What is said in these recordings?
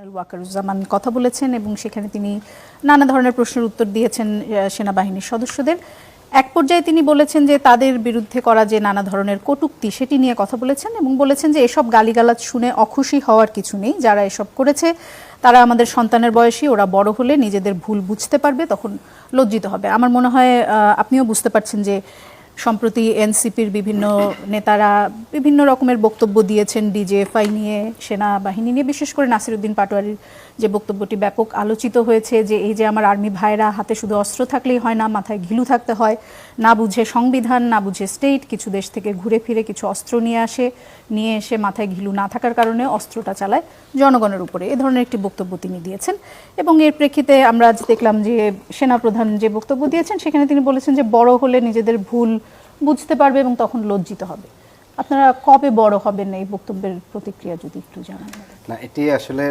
General Wakeruzzaman কথা বলেছেন এবং সেখানে তিনি নানা ধরনের প্রশ্নের উত্তর দিয়েছেন সেনাবাহিনীর সদস্যদের। এক পর্যায়ে তিনি বলেছেন যে তাদের বিরুদ্ধে করা যে নানা ধরনের কটূক্তি সেটি নিয়ে কথা বলেছেন এবং বলেছেন যে এসব গালিগালাজ শুনে অখুশি হওয়ার কিছু নেই, যারা এসব করেছে তারা আমাদের সন্তানের বয়সী, ওরা বড় হলে নিজেদের ভুল বুঝতে পারবে, তখন লজ্জিত হবে। আমার মনে হয় আপনিও বুঝতে পারছেন যে সম্প্রতি এনসিপির বিভিন্ন নেতারা বিভিন্ন রকমের বক্তব্য দিয়েছেন ডিজিএফআই নিয়ে, সেনাবাহিনী নিয়ে, বিশেষ করে নাসিরউদ্দিন পাটোয়ারির যে বক্তব্যটি ব্যাপক আলোচিত হয়েছে যে এই যে আমার আর্মি ভাইরা হাতে শুধু অস্ত্র থাকলেই হয় না, মাথায় ঘিলু থাকতে হয়, না বুঝে সংবিধান, না বুঝে স্টেট, কিছু দেশ থেকে ঘুরে ফিরে কিছু অস্ত্র নিয়ে এসে মাথায় ঘিলু না থাকার কারণে অস্ত্রটা চালায় জনগণের উপরে, এ ধরনের একটি বক্তব্য তিনি দিয়েছেন। এবং এর প্রেক্ষিতে আমরা আজ দেখলাম যে সেনাপ্রধান যে বক্তব্য দিয়েছেন সেখানে তিনি বলেছেন যে বড় হলে নিজেদের ভুল বুঝতে পারবে এবং তখন লজ্জিত হবে। আপনারা কবে বড় হবেন, এই বক্তব্যের প্রতিক্রিয়া যদি একটু জানান। না, এটি আসলে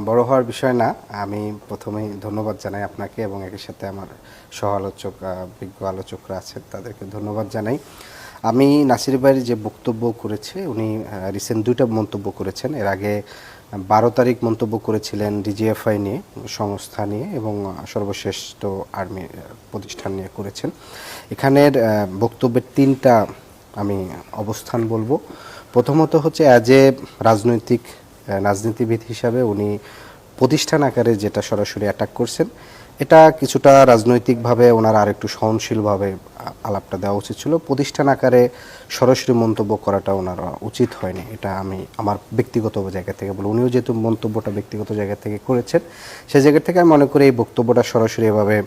বড় হওয়ার বিষয় না। আমি প্রথমেই ধন্যবাদ জানাই আপনাকে এবং একই সাথে আমার সহ আলোচক বিজ্ঞ আলোচকরা আছেন তাদেরকে ধন্যবাদ জানাই। আমি নাসির ভাইয়ের যে বক্তব্য করেছে, উনি রিসেন্ট দুইটা মন্তব্য করেছেন। এর আগে 12 তারিখ মন্তব্য করেছিলেন ডিজিএফআই নিয়ে, সংস্থা নিয়ে, এবং সর্বশেষ তো আর্মি প্রতিষ্ঠান নিয়ে করেছেন। এখানের বক্তব্যের তিনটা আমি অবস্থান বলবো। প্রথমত হচ্ছে অ্যাজ এ রাজনীতিবিদ হিসাবে উনি প্রতিষ্ঠান আকারে যেটা সরাসরি অ্যাটাক করছেন, এটা কিছুটা রাজনৈতিকভাবে ওনার আর একটু সহনশীলভাবে আলাপটা দেওয়া উচিত ছিল। প্রতিষ্ঠান আকারে সরাসরি মন্তব্য করাটা ওনার উচিত হয়নি, এটা আমি আমার ব্যক্তিগত জায়গা থেকে বলি। উনিও যেহেতু মন্তব্যটা ব্যক্তিগত জায়গা থেকে করেছেন, সেই জায়গা থেকে আমি মনে করি এই বক্তব্যটা সরাসরি এভাবে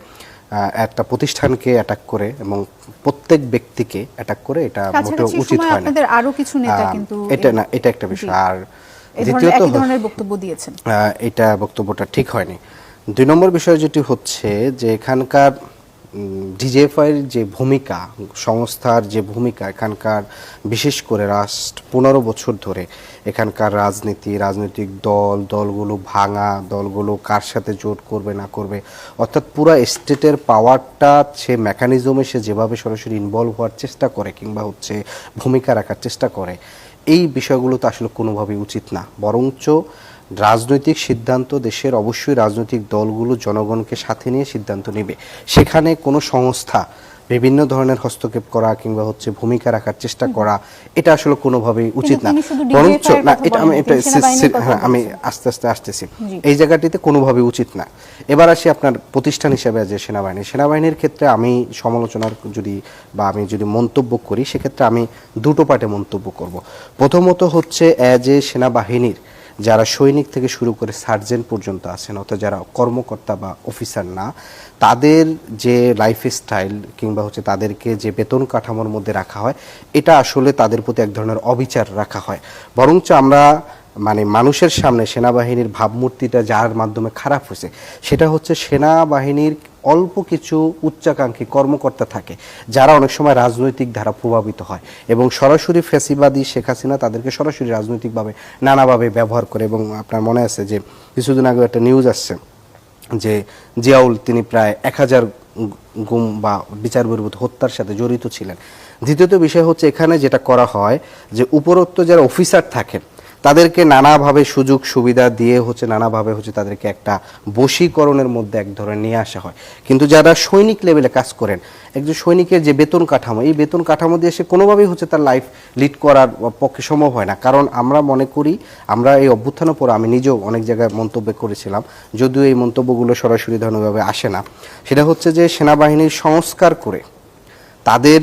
একটা প্রতিষ্ঠানকে অ্যাটাক করে এবং প্রত্যেক ব্যক্তিকে অ্যাটাক করে এটা মোটেও উচিত হয় না। আপনাদের আরো কিছু নেতা কিন্তু এটা একটা বিষয়। আর দ্বিতীয়ত এটা বক্তব্যটা ঠিক হয়নি। 2 নম্বর বিষয় যেটি হচ্ছে যে এখানকার ডিজিএফআইয়ের যে ভূমিকা, সংস্থার যে ভূমিকা, এখানকার বিশেষ করে লাস্ট 15 বছর ধরে এখানকার রাজনৈতিক দলগুলো ভাঙা, দলগুলো কার সাথে জোট করবে না করবে, অর্থাৎ পুরো স্টেটের পাওয়ারটা সে মেকানিজমে সে যেভাবে সরাসরি ইনভলভ হওয়ার চেষ্টা করে কিংবা হচ্ছে ভূমিকা রাখার চেষ্টা করে, এই বিষয়গুলো তো আসলে কোনোভাবেই উচিত না। বরঞ্চ রাজনৈতিক সিদ্ধান্ত দেশের অবশ্যই রাজনৈতিক দলগুলো জনগণকে সাথে নিয়ে সিদ্ধান্ত নেবে। সেখানে কোনো সংস্থা বিভিন্ন ধরনের হস্তক্ষেপ করা কিংবা হচ্ছে ভূমিকা রাখার চেষ্টা করা, এটা আসলে কোনোভাবেই উচিত না। বরঞ্চ না, এটা আমি আস্তে আস্তে আসতেছি, এই জায়গাটিতে কোনোভাবেই উচিত না। এবার আসি আপনার প্রতিষ্ঠান হিসেবে যে সেনাবাহিনীর ক্ষেত্রে আমি সমালোচনার আমি যদি মন্তব্য করি, সেক্ষেত্রে আমি দুটো পার্টে মন্তব্য করব। প্রথমত হচ্ছে অ্যাজ এ সেনাবাহিনীর যারা সৈনিক থেকে শুরু করে সার্জেন্ট পর্যন্ত আছেন, অর্থাৎ যারা কর্মকর্তা বা অফিসার না, তাদের যে লাইফস্টাইল কিংবা হচ্ছে তাদেরকে যে বেতন কাঠামোর মধ্যে রাখা হয়, এটা আসলে তাদের প্রতি এক ধরনের অবিচার রাখা হয়। বরঞ্চ আমরা মানুষের সামনে সেনাবাহিনীর ভাবমূর্তিটা যার মাধ্যমে খারাপ হয়েছে, সেটা হচ্ছে সেনাবাহিনীর অল্প কিছু উচ্চাকাঙ্ক্ষী কর্মকর্তা থাকে যারা অনেক সময় রাজনৈতিক ধারা প্রভাবিত হয় এবং সরাসরি ফ্যাসিবাদী শেখ হাসিনা তাদেরকে সরাসরি রাজনৈতিকভাবে নানাভাবে ব্যবহার করে। এবং আপনার মনে আছে যে কিছুদিন আগে একটা নিউজ আসছে যে জিয়াউল তিনি প্রায় 1000 গুম বা বিচার বহির্ভূত হত্যার সাথে জড়িত ছিলেন। দ্বিতীয়ত বিষয় হচ্ছে এখানে যেটা করা হয় যে উপরোক্ত যারা অফিসার থাকেন তাদেরকে নানাভাবে সুযোগ সুবিধা দিয়ে নানাভাবে তাদেরকে একটা বশীকরণের মধ্যে এক ধরনের নিয়ে আসা হয়। কিন্তু যারা সৈনিক লেভেলে কাজ করেন, একজন সৈনিকের যে বেতন কাঠামো, এই বেতন কাঠামো দিয়ে সে কোনোভাবেই তার লাইফ লিড করার পক্ষে সম্ভব হয় না। কারণ আমরা মনে করি, আমরা এই অভ্যুত্থানের পর আমি নিজেও অনেক জায়গায় মন্তব্য করেছিলাম, যদিও এই মন্তব্যগুলো সরাসরি ধরনেরভাবে আসে না, সেটা হচ্ছে যে সেনাবাহিনীর সংস্কার করে তাদের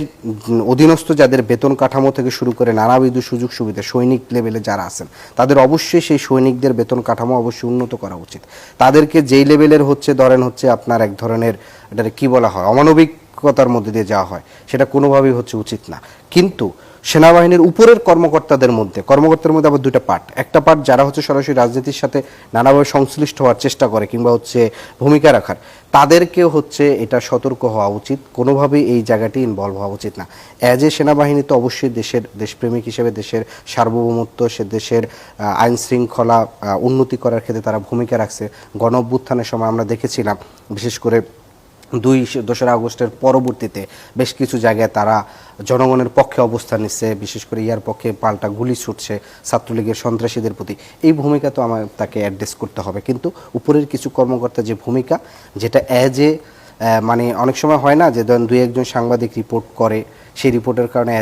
অধীনস্থ যাদের বেতন কাঠামো থেকে শুরু করে নানাবিধ সুযোগ সুবিধা সৈনিক লেভেলে যারা আছেন, তাদের অবশ্যই সেই সৈনিকদের বেতন কাঠামো অবশ্যই উন্নত করা উচিত। তাদেরকে যেই লেভেলের ধরেন আপনার এক ধরনের এটা কি বলা হয়, অমানবিকতার মধ্যে দিয়ে যাওয়া হয়, সেটা কোনোভাবেই উচিত না। কিন্তু সেনাবাহিনীর উপরের কর্মকর্তাদের মধ্যে আবার দুইটা পার্ট। একটা পার্ট যারা সরাসরি রাজনীতির সাথে নানাভাবে সংশ্লিষ্ট হওয়ার চেষ্টা করে কিংবা ভূমিকা রাখার, তাদেরকে এটা সতর্ক হওয়া উচিত, কোনোভাবেই এই জায়গাটি ইনভলভ হওয়া উচিত না। অ্যাজ এ সেনাবাহিনী তো অবশ্যই দেশপ্রেমিক হিসেবে দেশের সার্বভৌমত্ব, সে দেশের আইন শৃঙ্খলা উন্নতি করার ক্ষেত্রে তারা ভূমিকা রাখছে। গণ অভ্যুত্থানের সময় আমরা দেখেছিলাম বিশেষ করে 2 আগস্টের পরবর্তীতে বেশ কিছু জায়গায় তারা জনগণের পক্ষে অবস্থান নিচ্ছে, বিশেষ করে ইয়ার পক্ষে পাল্টা গুলি ছুটছে ছাত্রলীগের সন্ত্রাসীদের প্রতি। এই ভূমিকা তো আমার তাকে অ্যাড্রেস করতে হবে, কিন্তু উপরের কিছু কর্মকর্তা যে ভূমিকা, যেটা মানে অনেক সময় হয় না যে ধরেন 2-1 জন সাংবাদিক রিপোর্ট করে, সেই রিপোর্টের কারণে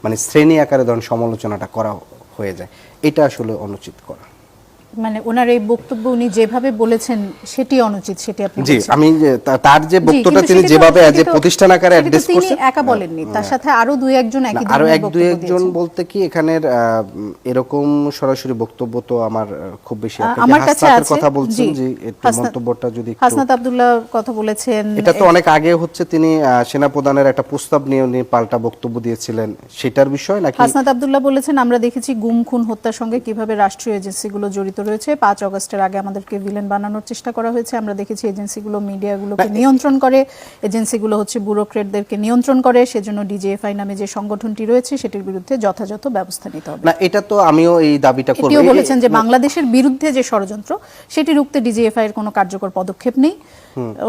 মানে শ্রেণী আকারে ধরেন সমালোচনাটা করা হয়ে যায়, এটা আসলে অনুচিত করা। মানে ওনার এই বক্তব্য উনি যেভাবে বলেছেন সেটি অনুচিত, সেটি আপনি জি, বলছেন? আমি তার যে বক্তব্যটা তিনি যেভাবে প্রতিষ্ঠান আকারে অ্যাড্রেস করছেন, তিনি একা বলেননি, তার সাথে আরো 2-1 জন একই আরো ধরনের বক্তব্য 1-2 জন বলতে কি এখানের এরকম সরাসরি বক্তব্য তো আমার খুব বেশি, আমার কাছে আছে কথা বলছেন যে একটু মন্তব্যটা যদি একটু। হাসনাত আব্দুল্লাহ কথা বলেছেন, এটা তো অনেক আগে হচ্ছে, তিনি সেনা প্রধানের একটা প্রস্তাব নিয়ে উনি পাল্টা বক্তব্য দিয়েছিলেন, সেটার বিষয় নাকি? হাসনাত আব্দুল্লাহ বলেছেন, আমরা দেখেছি গুম খুন হত্যার সঙ্গে কিভাবে রাষ্ট্রীয় এজেন্সিগুলো জড়িত রয়েছে। 5 আগস্টের আগে আমাদেরকে ভিলেন বানানোর চেষ্টা করা হয়েছে। আমরা দেখেছি এজেন্সিগুলো মিডিয়াগুলোকে নিয়ন্ত্রণ করে, এজেন্সিগুলো হচ্ছে ব্যুরোক্রেটদেরকে নিয়ন্ত্রণ করে। সেজন্য ডিজিএফআই নামে যে সংগঠনটি রয়েছে সেটির বিরুদ্ধে যথাযথ ব্যবস্থা নিতে হবে। না, এটা তো আমিও এই দাবিটা করব। এটিও বলেছেন যে বাংলাদেশের বিরুদ্ধে যে ষড়যন্ত্র সেটি রুখতে ডিজিএফআই এর কোনো কার্যকর পদক্ষেপ নেই।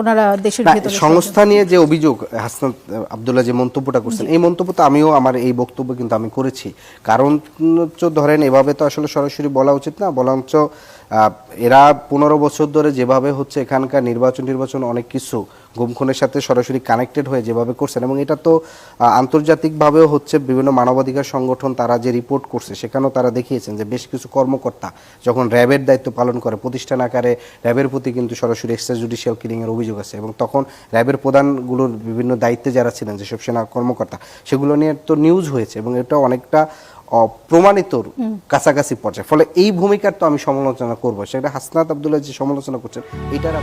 ওনারা দেশের ভিতরে সংস্থা নিয়ে যে অভিযোগ হাসনাত আব্দুল্লাহ যে মন্তব্যটা করছেন, এই মন্তব্য তো আমিও আমার এই বক্তব্য কিন্তু আমি করেছি। কারণ হচ্ছে ধরেন এভাবে তো আসলে সরাসরি বলা উচিত না, বরঞ্চ এরা 15 বছর ধরে যেভাবে হচ্ছে এখানকার নির্বাচন অনেক কিছু গুমখুনের সাথে সরাসরি কানেক্টেড হয়ে যেভাবে করছেন, এবং এটা তো আন্তর্জাতিকভাবেও হচ্ছে বিভিন্ন মানবাধিকার সংগঠন তারা যে রিপোর্ট করছে সেখানেও তারা দেখিয়েছেন যে বেশ কিছু কর্মকর্তা যখন র্যাবের দায়িত্ব পালন করে, প্রতিষ্ঠান আকারে র্যাবের প্রতি কিন্তু সরাসরি এক্সট্রা জুডিশিয়াল কিলিংয়ের অভিযোগ আছে, এবং তখন র্যাবের প্রধানগুলোর বিভিন্ন দায়িত্বে যারা ছিলেন যেসব সেনা কর্মকর্তা, সেগুলো নিয়ে তো নিউজ হয়েছে, এবং এটা অনেকটা প্রমাণিত কাছাকাছি পর্যায়ে। ফলে এই ভূমিকার তো আমি সমালোচনা করবো, সেটা হাসনাত আব্দুল্লাহ যে সমালোচনা করছেন এটার